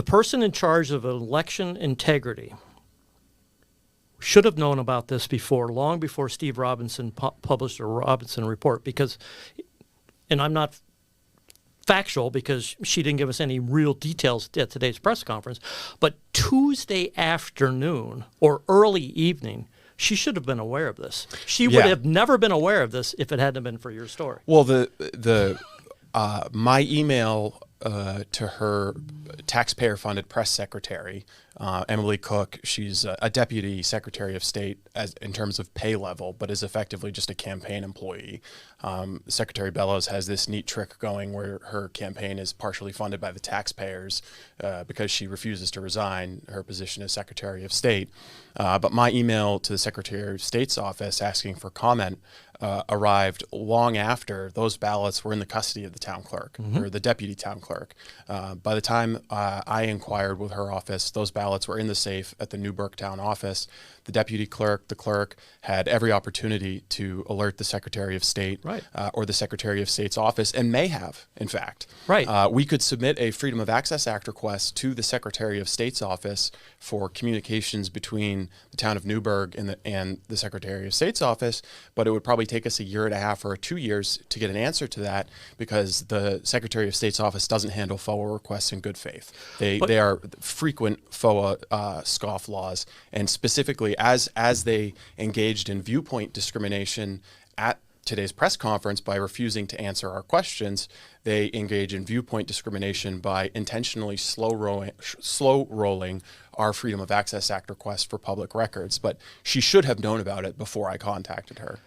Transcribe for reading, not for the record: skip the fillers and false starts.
The person in charge of election integrity should have known about this before, long before Steve Robinson published a Robinson report, because, and I'm not factual because she didn't give us any real details at today's press conference, but Tuesday afternoon or early evening, she should have been aware of this. She would have never been aware of this if it hadn't been for your story. Well, my email to her taxpayer-funded press secretary, Emily Cook, she's a deputy secretary of state in terms of pay level, but is effectively just a campaign employee. Secretary Bellows has this neat trick going where her campaign is partially funded by the taxpayers because she refuses to resign her position as Secretary of State. But my email to the Secretary of State's office asking for comment arrived long after those ballots were in the custody of the town clerk or the deputy town clerk. By the time I inquired with her office, those ballots were in the safe at the Newburgh town office. The deputy clerk, the clerk, had every opportunity to alert the Secretary of State or the Secretary of State's office, and may have, in fact. We could submit a Freedom of Access Act request to the Secretary of State's office for communications between the town of Newburgh and the Secretary of State's office, but it would probably take us a year and a half or 2 years to get an answer to that because the Secretary of State's office doesn't handle FOA requests in good faith. They are frequent FOA scofflaws, and specifically as they engaged in viewpoint discrimination at today's press conference by refusing to answer our questions, they engage in viewpoint discrimination by intentionally slow rolling our Freedom of Access Act request for public records. But she should have known about it before I contacted her.